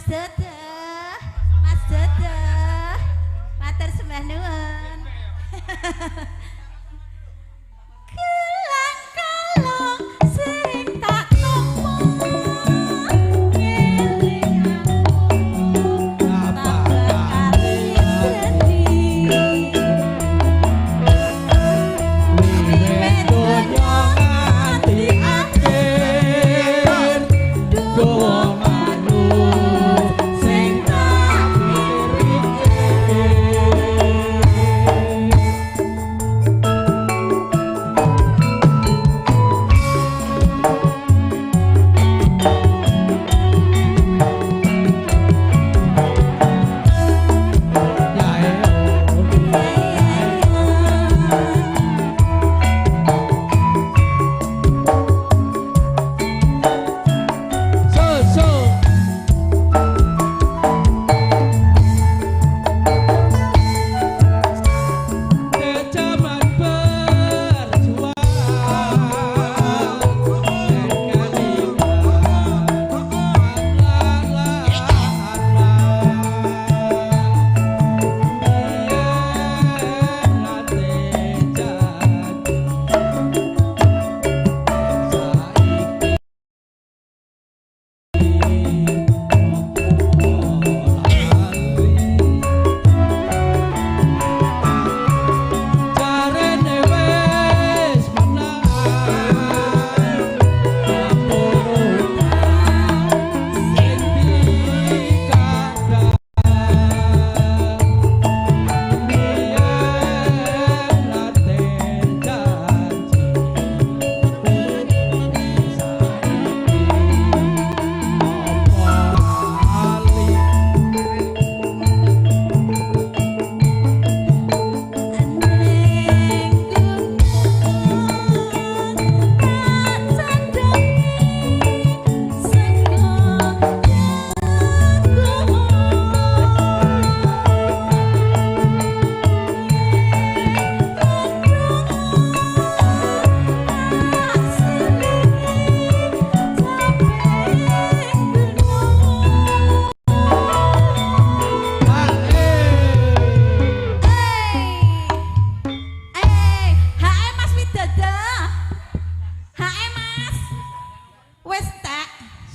Dodo, Mas Dodo, matur sembah nuwun. Kelang-kalong sing tak tompo ngeling aku tak bakal jadi wiwit donya nganti akhir doa manut sing tak mirip.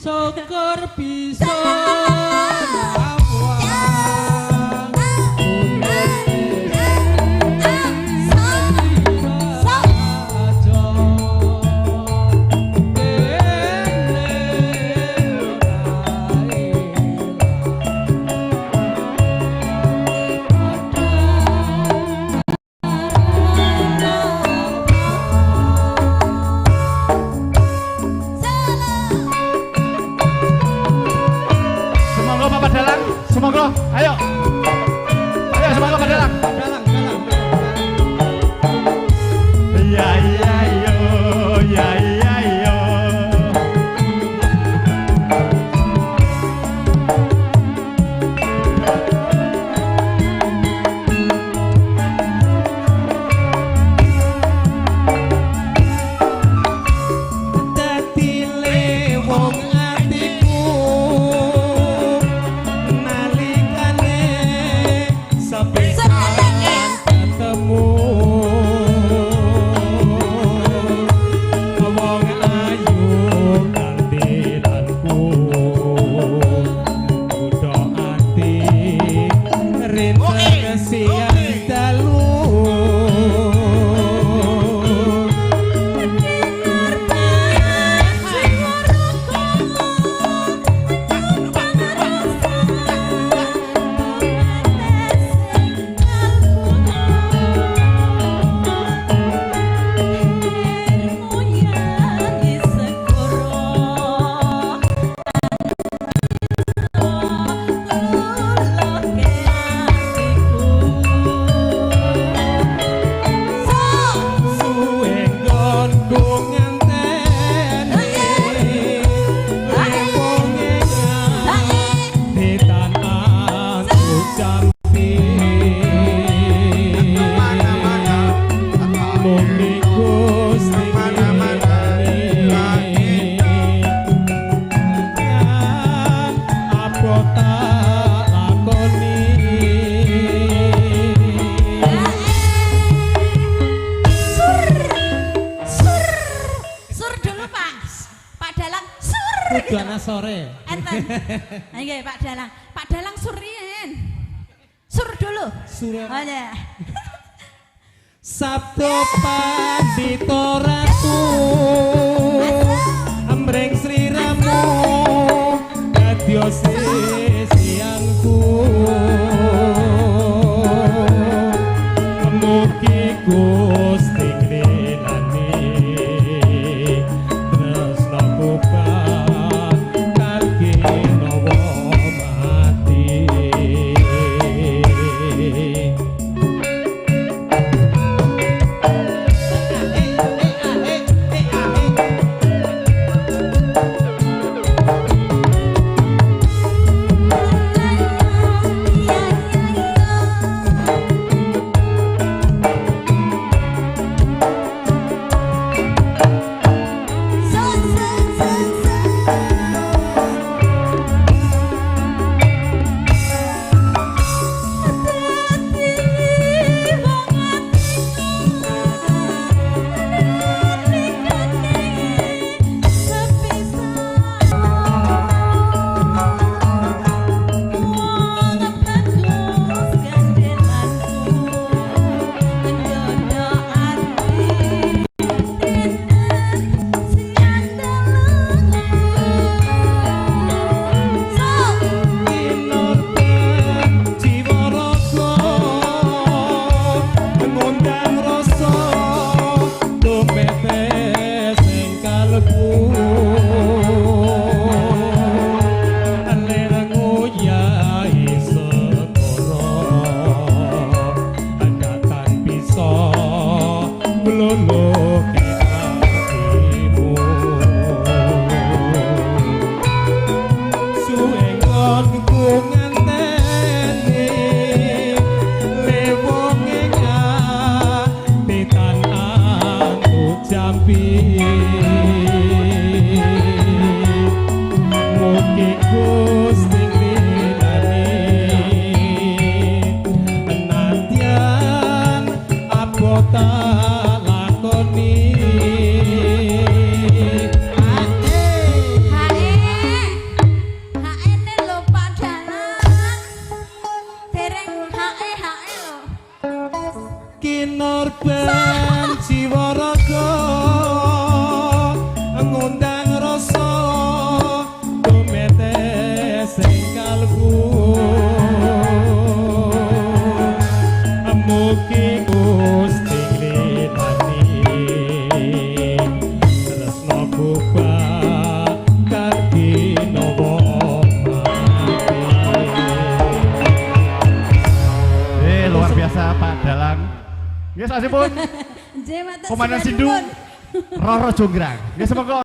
Syukur bisa semoga ayo semoga padalang ya ya yo ya ya yo dadi lewong atiku nalikane sampai apa tak lakoni. Sur dulu Pak. Pak Dalang sur. Kudu ana sore. Enten. Nggih Pak Dalang. Pak Dalang sur riyen. Sur dulu. Sur. Oh ya. Sabdo Pandita Ratu ambreng sliramu kadya sesianku mugi Gusti nglenani tresnaku bakal kinawa mati. Mugi Gusti nglenani nadyan apa tak lakoni. Hae ne lho Pak Dalang. Dereng hae lho. Kinorban jiwa raga ngundang rasa tumetes ing kalbu. Mugi Gusti nglenani tresnaku bakal kinawa mati. Luar biasa Pak Dalang. Nggih, sampun. Nggih, matur Komandan suwun. Sindu Roro Jonggrang. Nggih, semoga